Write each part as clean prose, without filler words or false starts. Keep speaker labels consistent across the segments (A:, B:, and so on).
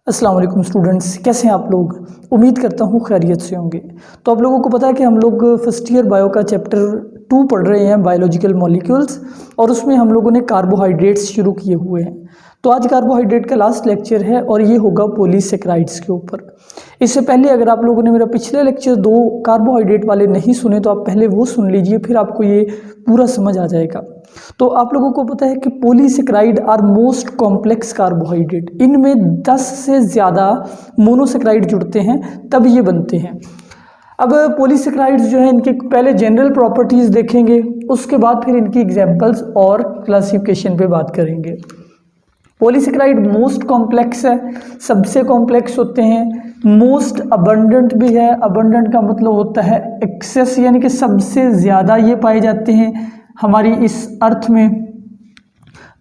A: अस्सलाम वालेकुम स्टूडेंट्स, कैसे हैं आप लोग। उम्मीद करता हूँ खैरियत से होंगे। तो आप लोगों को पता है कि हम लोग फर्स्ट ईयर बायो का चैप्टर 2 पढ़ रहे हैं, बायोलॉजिकल मॉलिक्यूल्स, और उसमें हम लोगों ने कार्बोहाइड्रेट्स शुरू किए हुए हैं। तो आज कार्बोहाइड्रेट का लास्ट लेक्चर है और ये होगा पॉलीसेकेराइड्स के ऊपर। इससे पहले अगर आप लोगों ने मेरा पिछले लेक्चर 2 कार्बोहाइड्रेट वाले नहीं सुने तो आप पहले वो सुन लीजिए, फिर आपको ये पूरा समझ आ जाएगा। तो आप लोगों को पता है कि polysaccharide are most complex carbohydrate, इनमें 10 से ज़्यादा मोनोसेकेराइड जुड़ते हैं तब ये बनते हैं। अब पॉलीसेकेराइड्स जो है इनके पहले जनरल प्रॉपर्टीज़ देखेंगे, उसके बाद फिर इनकी एग्जांपल्स और क्लासिफिकेशन पे बात करेंगे। पॉलीसेकेराइड मोस्ट कॉम्प्लेक्स है, सबसे कॉम्प्लेक्स होते हैं। मोस्ट अबंडेंट भी है, अबंडेंट का मतलब होता है एक्सेस, यानी कि सबसे ज़्यादा ये पाए जाते हैं हमारी इस अर्थ में।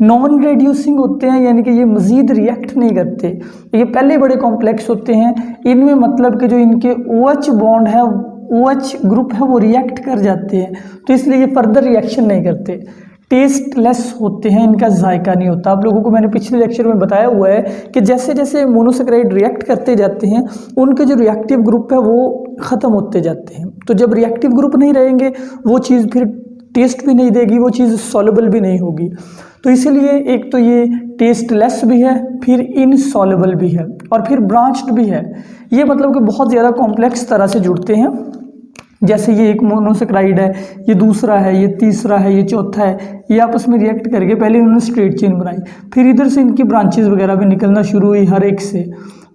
A: नॉन रेड्यूसिंग होते हैं, यानी कि ये मज़ीद रिएक्ट नहीं करते, ये पहले बड़े कॉम्प्लेक्स होते हैं। इनमें मतलब कि जो इनके OH बॉन्ड है, OH ग्रुप है, वो रिएक्ट कर जाते हैं, तो इसलिए ये फर्दर रिएक्शन नहीं करते। टेस्टलेस होते हैं, इनका जायका नहीं होता। आप लोगों को मैंने पिछले लेक्चर में बताया हुआ है कि जैसे जैसे मोनोसेकेराइड रिएक्ट करते जाते हैं उनके जो रिएक्टिव ग्रुप है वो ख़त्म होते जाते हैं। तो जब रिएक्टिव ग्रुप नहीं रहेंगे वो चीज़ फिर टेस्ट भी नहीं देगी, वो चीज़ सॉल्युबल भी नहीं होगी। तो इसीलिए एक तो ये टेस्टलेस भी है, फिर इनसॉल्युबल भी है, और फिर ब्रांच्ड भी है। ये मतलब कि बहुत ज़्यादा कॉम्प्लेक्स तरह से जुड़ते हैं। जैसे ये एक मोनोसेकेराइड है, ये दूसरा है, ये तीसरा है, ये चौथा है, ये आपस में रिएक्ट करके पहले इन्होंने स्ट्रेट चेन बनाई, फिर इधर से इनकी ब्रांचेस वगैरह भी निकलना शुरू हुई हर एक से।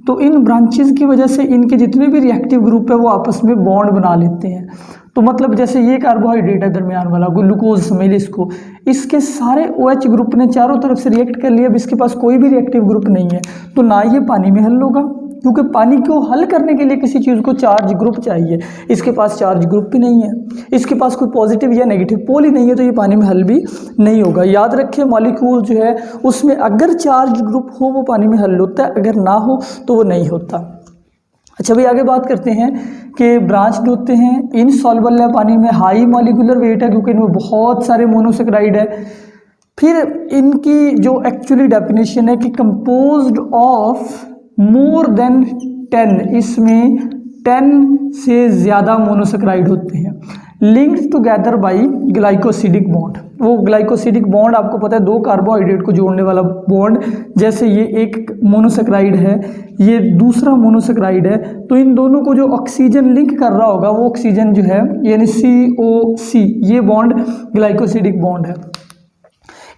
A: तो इन ब्रांचेस की वजह से इनके जितने भी रिएक्टिव ग्रुप है वो आपस में बॉन्ड बना लेते हैं। तो मतलब जैसे ये कार्बोहाइड्रेट है दरमियान वाला, ग्लूकोज समझ लीजिए इसको, इसके सारे OH ग्रुप ने चारों तरफ से रिएक्ट कर लिया। अब इसके पास कोई भी रिएक्टिव ग्रुप नहीं है, तो ना ये पानी में हल होगा, क्योंकि पानी को हल करने के लिए किसी चीज़ को चार्ज ग्रुप चाहिए। इसके पास चार्ज ग्रुप भी नहीं है, इसके पास कोई पॉजिटिव या नेगेटिव पोल ही नहीं है, तो ये पानी में हल भी नहीं होगा। याद रखें, मॉलिक्यूल जो है उसमें अगर चार्ज ग्रुप हो वो पानी में हल होता है, अगर ना हो तो वो नहीं होता। अच्छा भाई, आगे बात करते हैं कि ब्रांच्ड होते हैं, इनसॉल्युबल है पानी में, हाई मॉलिक्यूलर वेट है क्योंकि इनमें बहुत सारे मोनोसेकेराइड है। फिर इनकी जो एक्चुअली डेफिनेशन है कि कंपोज्ड ऑफ मोर देन 10, इसमें 10 से ज़्यादा मोनोसेकेराइड होते हैं। Linked together by glycosidic bond, वो ग्लाइकोसिडिक बॉन्ड आपको पता है 2 कार्बोहाइड्रेट को जोड़ने वाला बॉन्ड। जैसे ये एक मोनोसेकेराइड है, ये दूसरा मोनोसेकेराइड है, तो इन दोनों को जो ऑक्सीजन लिंक कर रहा होगा वो ऑक्सीजन जो है यानी COC, ये बॉन्ड ग्लाइकोसिडिक बॉन्ड है।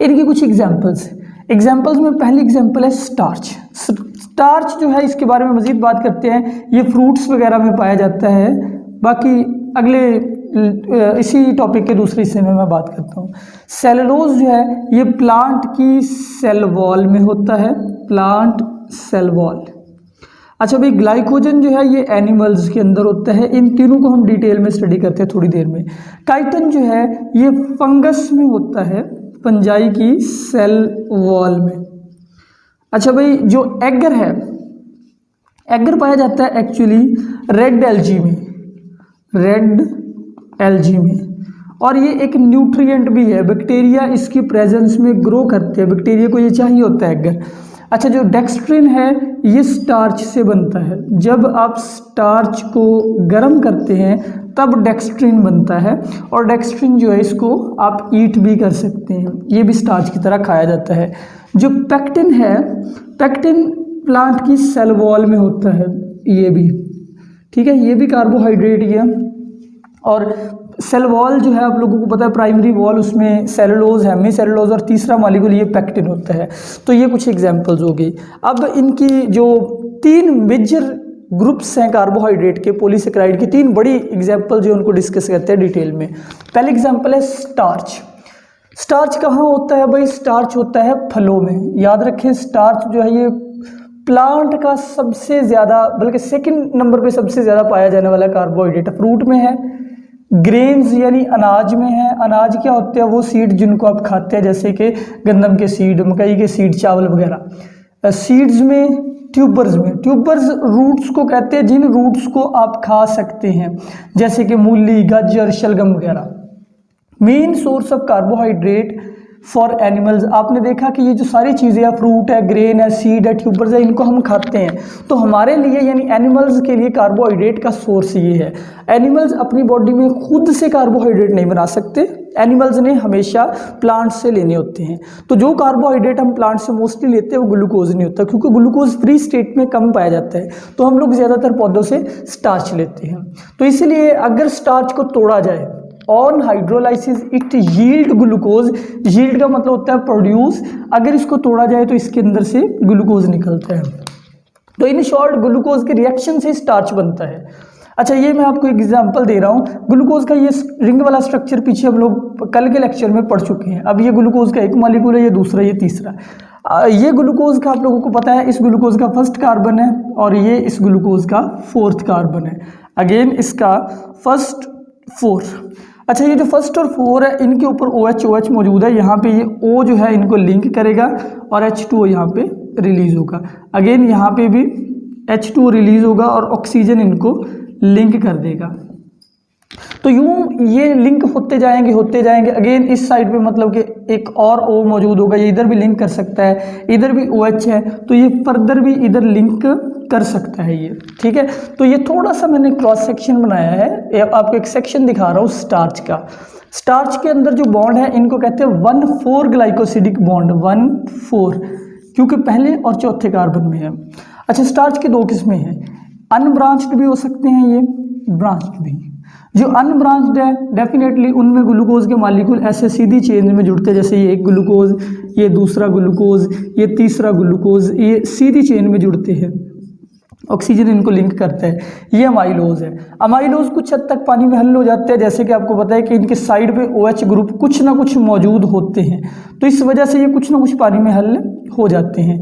A: इनकी कुछ एग्जाम्पल्स में पहली एग्जाम्पल है स्टार्च। स्टार्च जो है इसके बारे में मज़ीद बात करते हैं, ये फ्रूट्स वगैरह में पाया जाता है। बाकी अगले इसी टॉपिक के दूसरे हिस्से में मैं बात करता हूँ। सेलुलोज जो है ये प्लांट की सेल वॉल में होता है, प्लांट सेल वॉल। अच्छा भाई, ग्लाइकोजन जो है ये एनिमल्स के अंदर होता है। इन तीनों को हम डिटेल में स्टडी करते हैं थोड़ी देर में। काइटन जो है ये फंगस में होता है, फंजाई की सेल वॉल में। अच्छा भाई, जो एगर है, एगर पाया जाता है एक्चुअली रेड एल्गी में, रेड एल्गी में, और ये एक न्यूट्रिएंट भी है। बैक्टीरिया इसकी प्रेजेंस में ग्रो करते हैं, बैक्टीरिया को ये चाहिए होता है एगर। अच्छा, जो डेक्स्ट्रिन है ये स्टार्च से बनता है। जब आप स्टार्च को गर्म करते हैं तब डेक्स्ट्रिन बनता है, और डेक्स्ट्रिन जो है इसको आप ईट भी कर सकते हैं, ये भी स्टार्च की तरह खाया जाता है। जो पेक्टिन है, पेक्टिन प्लांट की सेल वॉल में होता है, ये भी ठीक है, ये भी कार्बोहाइड्रेट ही है। और सेल वॉल जो है आप लोगों को पता है प्राइमरी वॉल, उसमें सेलुलोज, हेमीसेलुलोज और तीसरा मॉलिक्यूल ये पेक्टिन होता है। तो ये कुछ एग्जांपल्स हो गई। अब इनकी जो 3 मेजर ग्रुप्स हैं कार्बोहाइड्रेट के, पॉलीसेकेराइड की 3 बड़ी एग्जांपल जो उनको डिस्कस करते हैं डिटेल में। पहले एग्जांपल है स्टार्च। स्टार्च कहाँ होता है भाई? स्टार्च होता है फलों में। याद रखें, स्टार्च जो है ये प्लांट का सबसे ज़्यादा, बल्कि सेकंड नंबर पे सबसे ज़्यादा पाया जाने वाला कार्बोहाइड्रेट है। फ्रूट में है, ग्रेन्स यानी अनाज में है। अनाज क्या होते हैं? वो सीड जिनको आप खाते हैं, जैसे कि गंदम के सीड, मकई के सीड, चावल वगैरह। सीड्स में, ट्यूबर्स में, ट्यूबर्स रूट्स को कहते हैं जिन रूट्स को आप खा सकते हैं, जैसे कि मूली, गाजर, शलगम वगैरह। Main source of carbohydrate for animals. आपने देखा कि ये जो सारी चीज़ें हैं, फ्रूट है, ग्रेन है, सीड है, ट्यूबर्स है, इनको हम खाते हैं। तो हमारे लिए यानी एनिमल्स के लिए कार्बोहाइड्रेट का सोर्स ये है। एनिमल्स अपनी बॉडी में खुद से कार्बोहाइड्रेट नहीं बना सकते, एनिमल्स ने हमेशा प्लांट से लेने होते हैं। तो जो कार्बोहाइड्रेट हम प्लांट से मोस्टली लेते हैं वो ग्लूकोज नहीं होता, क्योंकि ग्लूकोज फ्री स्टेट में कम पाया जाता है। तो हम लोग ज़्यादातर पौधों से स्टार्च लेते हैं। तो इसलिए अगर स्टार्च को तोड़ा जाए on hydrolysis it yield glucose, yield का मतलब होता है प्रोड्यूस, अगर इसको तोड़ा जाए तो इसके अंदर से ग्लूकोज निकलता है। तो इन शॉर्ट ग्लूकोज के रिएक्शन से स्टार्च बनता है। अच्छा, ये मैं आपको एक एग्जांपल दे रहा हूँ। ग्लूकोज का ये रिंग वाला स्ट्रक्चर पीछे हम लोग कल के लेक्चर में पढ़ चुके हैं। अब ये ग्लूकोज का एक मॉलिक्यूल है, ये दूसरा, ये तीसरा। ये ग्लूकोज का आप लोगों को पता है, इस ग्लूकोज का फर्स्ट कार्बन है और ये इस ग्लूकोज का फोर्थ कार्बन है। अगेन इसका फर्स्ट फोर्थ। अच्छा, ये जो फर्स्ट और फोर है इनके ऊपर OH मौजूद है। यहाँ पे ये O जो है इनको लिंक करेगा और H2O यहाँ पे रिलीज होगा। अगेन यहाँ पे भी H2O रिलीज होगा और ऑक्सीजन इनको लिंक कर देगा। तो यूं ये लिंक होते जाएंगे। अगेन इस साइड पे मतलब कि एक और O मौजूद होगा, ये इधर भी लिंक कर सकता है, इधर भी OH है तो ये फर्दर भी इधर लिंक कर सकता है ये, ठीक है। तो ये थोड़ा सा मैंने क्रॉस सेक्शन बनाया है, आपको एक सेक्शन दिखा रहा हूँ स्टार्च का। स्टार्च के अंदर जो बॉन्ड है इनको कहते हैं 1,4 ग्लाइकोसिडिक बॉन्ड, 1,4, क्योंकि पहले और चौथे कार्बन में है। अच्छा, स्टार्च की दो किस्में हैं, अनब्रांच्ड भी हो सकते हैं, ये ब्रांच्ड भी। जो अनब्रांच्ड है डेफिनेटली उनमें ग्लूकोज के मॉलिक्यूल ऐसे सीधी चेन में जुड़ते हैं, जैसे ये एक ग्लूकोज, ये दूसरा ग्लूकोज, ये तीसरा ग्लूकोज, ये सीधी चेन में जुड़ते हैं, ऑक्सीजन इनको लिंक करता है। ये अमाइलोज है। अमाइलोज कुछ हद तक पानी में हल हो जाते हैं, जैसे कि आपको पता है कि इनके साइड पे OH ग्रुप कुछ ना कुछ मौजूद होते हैं, तो इस वजह से ये कुछ ना कुछ पानी में हल हो जाते हैं।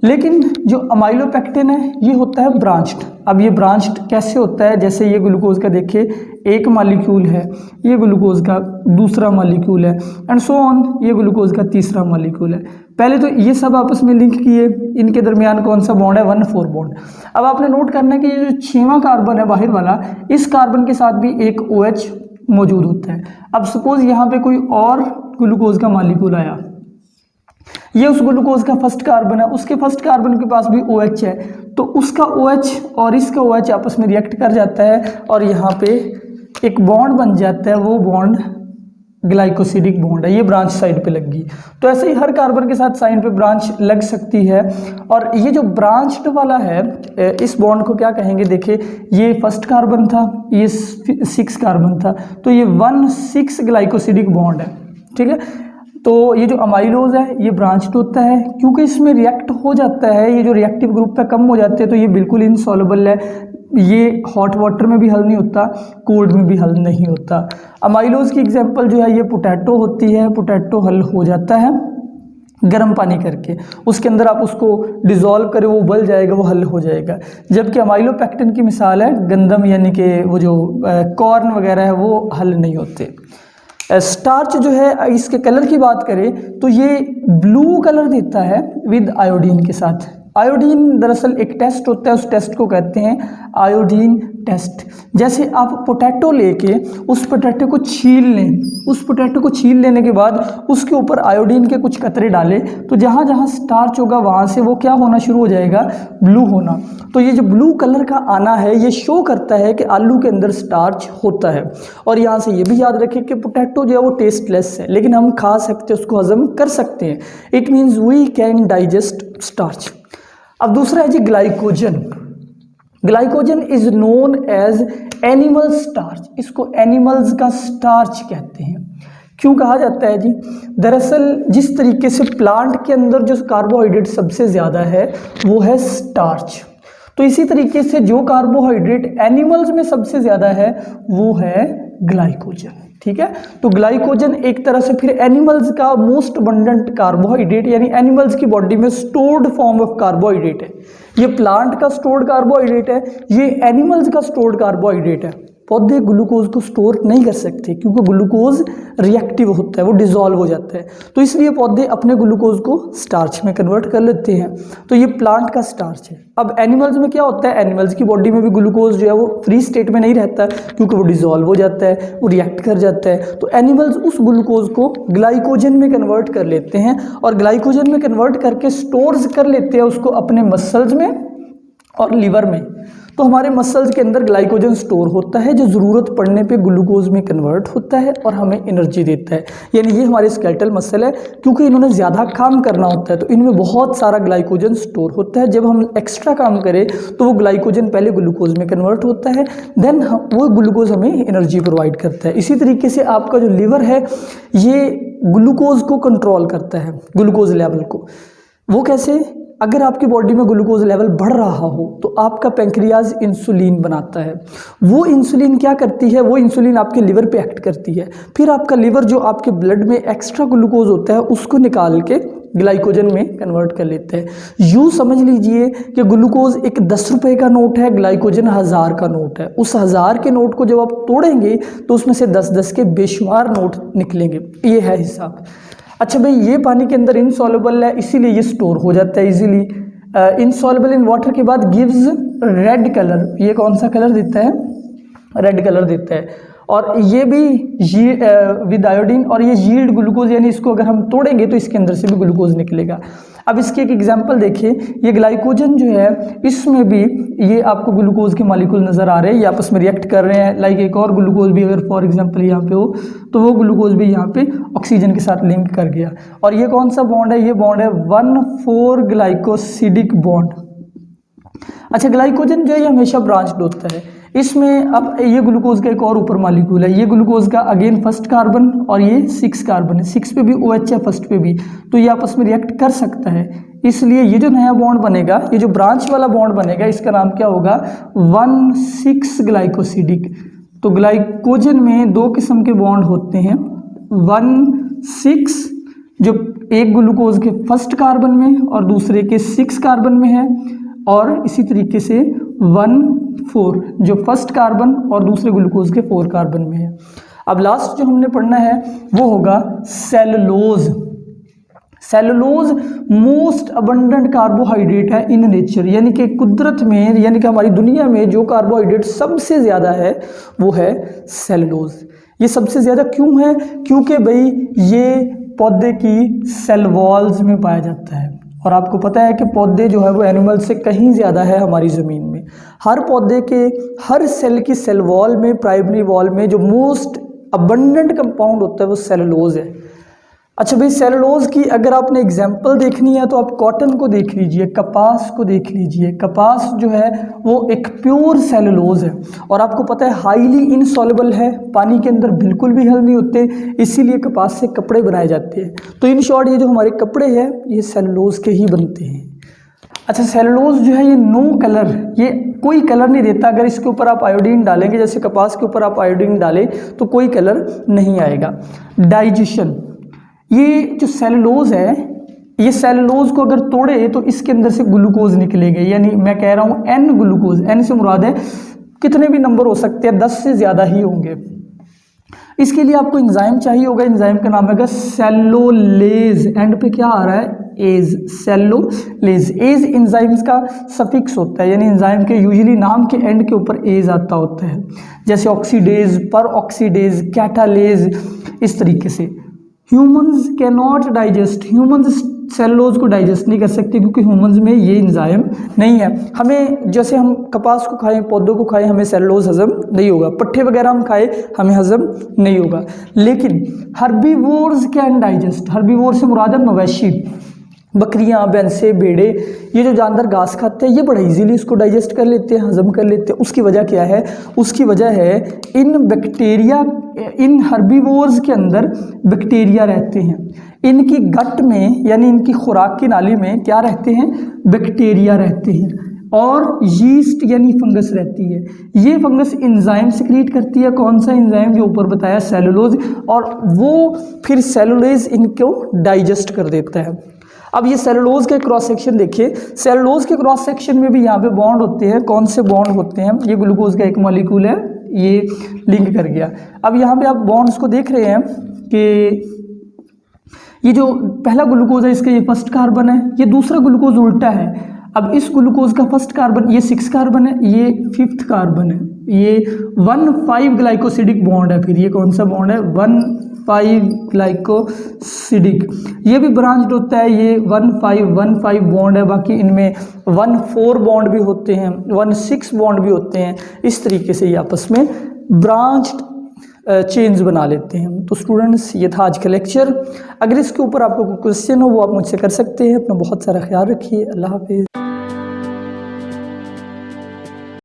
A: लेकिन जो अमाइलोपेक्टिन है ये होता है ब्रांच्ड। अब ये ब्रांच्ड कैसे होता है, जैसे ये ग्लूकोज का देखिए एक मॉलिक्यूल है, ये ग्लूकोज का दूसरा मॉलिक्यूल है, एंड सो ऑन, ये ग्लूकोज का तीसरा मॉलिक्यूल है। पहले तो ये सब आपस में लिंक किए, इनके दरमियान कौन सा बॉन्ड है, 1,4 बॉन्ड। अब आपने नोट करना है कि ये जो 6वां कार्बन है बाहर वाला, इस कार्बन के साथ भी एक OH मौजूद होता है। अब सपोज यहाँ पे कोई और ग्लूकोज का मॉलिक्यूल आया, ये उस ग्लूकोज का फर्स्ट कार्बन है, उसके फर्स्ट कार्बन के पास भी OH है, तो उसका OH और इसका OH आपस में रिएक्ट कर जाता है और यहाँ पे एक बॉन्ड बन जाता है, वो बॉन्ड ग्लाइकोसिडिक बॉन्ड है। ये ब्रांच साइड पे लग गई। तो ऐसे ही हर कार्बन के साथ साइड पे ब्रांच लग सकती है। और ये जो ब्रांच्ड वाला है, इस बॉन्ड को क्या कहेंगे, देखिए ये फर्स्ट कार्बन था, ये 6 कार्बन था, तो ये 1,6 ग्लाइकोसिडिक बॉन्ड है, ठीक है। तो ये जो अमाइलोज है ये ब्रांच्ड होता है, क्योंकि इसमें रिएक्ट हो जाता है, ये जो रिएक्टिव ग्रुप पे कम हो जाते हैं, तो ये बिल्कुल इनसॉल्युबल है, ये हॉट वाटर में भी हल नहीं होता, कोल्ड में भी हल नहीं होता। अमाइलोज की एग्जांपल जो है ये पोटैटो होती है, पोटैटो हल हो जाता है गर्म पानी करके, उसके अंदर आप उसको डिज़ोल्व करें, वो उबल जाएगा, वो हल हो जाएगा। जबकि अमाइलोपेक्टिन की मिसाल है गंदम, यानी कि वो जो कॉर्न वगैरह है वो हल नहीं होते। स्टार्च जो है, इसके कलर की बात करें तो ये ब्लू कलर देता है विद आयोडीन के साथ। आयोडीन दरअसल एक टेस्ट होता है, उस टेस्ट को कहते हैं आयोडीन टेस्ट। जैसे आप पोटैटो लेके उस पोटैटो को छील लें, उस पोटैटो को छील लेने के बाद उसके ऊपर आयोडीन के कुछ कतरे डालें, तो जहाँ जहाँ स्टार्च होगा वहाँ से वो क्या होना शुरू हो जाएगा, ब्लू होना। तो ये जो ब्लू कलर का आना है ये शो करता है कि आलू के अंदर स्टार्च होता है। और यहाँ से ये भी याद रखें कि पोटैटो जो है वो टेस्टलेस है, लेकिन हम खा सकते हैं, उसको हजम कर सकते हैं। It means we can digest starch. अब दूसरा है जी glycogen. Glycogen is known as animal starch. इसको एनिमल्स का स्टार्च कहते हैं। क्यों कहा जाता है जी, दरअसल जिस तरीके से प्लांट के अंदर जो कार्बोहाइड्रेट सबसे ज़्यादा है वो है स्टार्च, तो इसी तरीके से जो कार्बोहाइड्रेट एनिमल्स में सबसे ज़्यादा है वो है ग्लाइकोजन, ठीक है। तो ग्लाइकोजन एक तरह से फिर एनिमल्स का मोस्ट अबंडेंट कार्बोहाइड्रेट, यानी एनिमल्स की बॉडी में स्टोर्ड फॉर्म ऑफ कार्बोहाइड्रेट है। ये प्लांट का स्टोर्ड कार्बोहाइड्रेट है, ये एनिमल्स का स्टोर्ड कार्बोहाइड्रेट है। पौधे ग्लूकोज को स्टोर नहीं कर सकते क्योंकि ग्लूकोज रिएक्टिव होता है, वो डिसॉल्व हो जाता है। तो इसलिए पौधे अपने ग्लूकोज को स्टार्च में कन्वर्ट कर लेते हैं। तो ये प्लांट का स्टार्च है। अब एनिमल्स में क्या होता है, एनिमल्स की बॉडी में भी ग्लूकोज जो है वो फ्री स्टेट में नहीं रहता क्योंकि वो डिसॉल्व हो जाता है, वो रिएक्ट कर जाता है। तो एनिमल्स उस ग्लूकोज को ग्लाइकोजन में कन्वर्ट कर लेते हैं और ग्लाइकोजन में कन्वर्ट करके स्टोर्स कर लेते हैं उसको अपने मसल्स में और लीवर में। तो हमारे मसल्स के अंदर ग्लाइकोजन स्टोर होता है जो ज़रूरत पड़ने पे ग्लूकोज में कन्वर्ट होता है और हमें एनर्जी देता है। यानी ये हमारे स्केलेटल मसल है, क्योंकि इन्होंने ज़्यादा काम करना होता है तो इनमें बहुत सारा ग्लाइकोजन स्टोर होता है। जब हम एक्स्ट्रा काम करें तो वो ग्लाइकोजन पहले ग्लूकोज में कन्वर्ट होता है, देन वो ग्लूकोज हमें एनर्जी प्रोवाइड करता है। इसी तरीके से आपका जो लीवर है ये ग्लूकोज को कंट्रोल करता है, ग्लूकोज लेवल को। वो कैसे? अगर आपकी बॉडी में ग्लूकोज लेवल बढ़ रहा हो तो आपका पैंक्रियाज इंसुलिन बनाता है। वो इंसुलिन क्या करती है, वो इंसुलिन आपके लिवर पे एक्ट करती है। फिर आपका लिवर जो आपके ब्लड में एक्स्ट्रा ग्लूकोज होता है उसको निकाल के ग्लाइकोजन में कन्वर्ट कर लेते हैं। यूँ समझ लीजिए कि ग्लूकोज एक 10 रुपये का नोट है, ग्लाइकोजन 1000 का नोट है। उस 1000 के नोट को जब आप तोड़ेंगे तो उसमें से 10-10 के बेशुमार नोट निकलेंगे। ये है हिसाब। अच्छा भाई, ये पानी के अंदर इनसॉल्युबल है इसीलिए ये स्टोर हो जाता है इजीली। इनसॉल्युबल इन वाटर के बाद गिव्स रेड कलर। ये कौन सा कलर देता है? रेड कलर देता है। और ये भी विद आयोडीन, और ये यील्ड ग्लूकोज, यानी इसको अगर हम तोड़ेंगे तो इसके अंदर से भी ग्लूकोज निकलेगा। अब इसके एक एग्जांपल देखिए, ये ग्लाइकोजन जो है इसमें भी ये आपको ग्लूकोज के मॉलिक्यूल नज़र आ रहे हैं, ये आपस में रिएक्ट कर रहे हैं। लाइक एक और ग्लूकोज भी अगर फॉर एग्जांपल यहाँ पे हो तो वो ग्लूकोज भी यहाँ पे ऑक्सीजन के साथ लिंक कर गया। और ये कौन सा बॉन्ड है? ये बॉन्ड है 1,4 ग्लाइकोसिडिक बॉन्ड। अच्छा, ग्लाइकोजन जो है ये हमेशा ब्रांच्ड होता है। इसमें अब ये ग्लूकोज का एक और ऊपर मॉलिक्यूल है, ये ग्लूकोज का अगेन फर्स्ट कार्बन और ये 6 कार्बन है। 6 पे भी OH है, फर्स्ट पे भी, तो ये आपस में रिएक्ट कर सकता है। इसलिए ये जो नया बॉन्ड बनेगा, ये जो ब्रांच वाला बॉन्ड बनेगा, इसका नाम क्या होगा? 1,6 ग्लाइकोसिडिक। तो ग्लाइकोजन में 2 किस्म के बॉन्ड होते हैं, 1,6 जो एक ग्लूकोज के फर्स्ट कार्बन में और दूसरे के 6 कार्बन में है, और इसी तरीके से 1,4 जो फर्स्ट कार्बन और दूसरे ग्लूकोज के 4 कार्बन में है। अब लास्ट जो हमने पढ़ना है वो होगा cellulose. Cellulose most abundant carbohydrate है इन नेचर, यानी कि कुदरत में, यानी कि हमारी दुनिया में जो कार्बोहाइड्रेट सबसे ज़्यादा है वो है सेलुलोज। ये सबसे ज़्यादा क्यों है? क्योंकि भाई ये पौधे की सेल वॉल्स में पाया जाता है। और आपको पता है कि पौधे जो है वो एनिमल से कहीं ज़्यादा है हमारी ज़मीन में। हर पौधे के हर सेल की सेल वॉल में, प्राइमरी वॉल में जो मोस्ट अबंडेंट कंपाउंड होता है वो सेलुलोज है। अच्छा भाई, सेलुलोज की अगर आपने एग्जाम्पल देखनी है तो आप कॉटन को देख लीजिए, कपास को देख लीजिए। कपास जो है वो एक प्योर सेलुलोज है और आपको पता है हाईली इनसॉल्युबल है, पानी के अंदर बिल्कुल भी हल नहीं होते, इसीलिए कपास से कपड़े बनाए जाते हैं। तो इन शॉर्ट ये जो हमारे कपड़े हैं ये सेलुलोज के ही बनते हैं। अच्छा, सेलुलोज जो है ये नो कलर, ये कोई कलर नहीं देता। अगर इसके ऊपर आप आयोडीन डालेंगे, जैसे कपास के ऊपर आप आयोडीन डालें तो कोई कलर नहीं आएगा। डाइजेशन, ये जो सेलुलोज है, ये सेलुलोज को अगर तोड़े तो इसके अंदर से ग्लूकोज निकलेंगे, यानी मैं कह रहा हूँ N ग्लूकोज। N से मुराद है कितने भी नंबर हो सकते हैं, 10 से ज़्यादा ही होंगे। इसके लिए आपको एंजाइम चाहिए होगा, एंजाइम का नाम है सेलोलेज। एंड पे क्या आ रहा है? एज, सेलोलेज। एज एंजाइम्स का सफिक्स होता है, यानी एंजाइम के यूजुअली नाम के एंड के ऊपर एज आता होता है, जैसे ऑक्सीडेज, पर ऑक्सीडेज, कैटालेज, इस तरीके से। Humans can not digest, humans cellulose को डाइजेस्ट नहीं कर सकते क्योंकि ह्यूमंस में ये एंजाइम नहीं है। हमें, जैसे हम कपास को खाएं, पौधों को खाएं, हमें सेलुलोज हजम नहीं होगा। पट्टे वगैरह हम खाएं, हमें हजम नहीं होगा। लेकिन हर्बीवोर्स कैन डाइजेस्ट। हर्बीवोर से मुराद है मवेशी, बकरियां, भैंसे, भेड़े, ये जो जानवर घास खाते हैं ये बड़ा इजीली इसको डाइजेस्ट कर लेते हैं, हजम कर लेते हैं। उसकी वजह क्या है? उसकी वजह है इन बैक्टीरिया, इन हर्बीवोर्स के अंदर बैक्टीरिया रहते हैं। इनकी गट में, यानी इनकी खुराक की नाली में क्या रहते हैं? बैक्टीरिया रहते हैं। और यीस्ट यानी फंगस रहती है। ये फंगस एंजाइम सिक्रीट करती है। कौन सा एंजाइम? जो ऊपर बताया, सेलुलोज, और वो फिर सेलुलोज इनको डाइजेस्ट कर देता है। अब ये सेलुलोज के क्रॉस सेक्शन देखिए, सेलुलोज के क्रॉस सेक्शन में भी यहाँ पे बॉन्ड होते हैं। कौन से बॉन्ड होते हैं? ये ग्लूकोज का एक मॉलिक्यूल है, ये लिंक कर गया। अब यहाँ पे आप बॉन्ड्स को देख रहे हैं कि ये जो पहला ग्लूकोज है इसका ये फर्स्ट कार्बन है, ये दूसरा ग्लूकोज उल्टा है। अब इस ग्लूकोज का फर्स्ट कार्बन ये 6 कार्बन है, ये 5th कार्बन है, ये 1,5 ग्लाइकोसिडिक बॉन्ड है। फिर ये कौन सा बॉन्ड है? 1,5 ग्लाइकोसिडिक। ये भी ब्रांच्ड होता है, ये 1,5 बॉन्ड है। बाकी इनमें 1,4 बॉन्ड भी होते हैं, 1,6 बॉन्ड भी होते हैं। इस तरीके से ये आपस में ब्रांच्ड चेन्स बना लेते हैं। तो स्टूडेंट्स ये था आज का लेक्चर। अगर इसके ऊपर आपको कोई क्वेश्चन हो वो आप मुझसे कर सकते हैं। अपना बहुत सारा ख्याल रखिए। अल्लाह हाफिज़।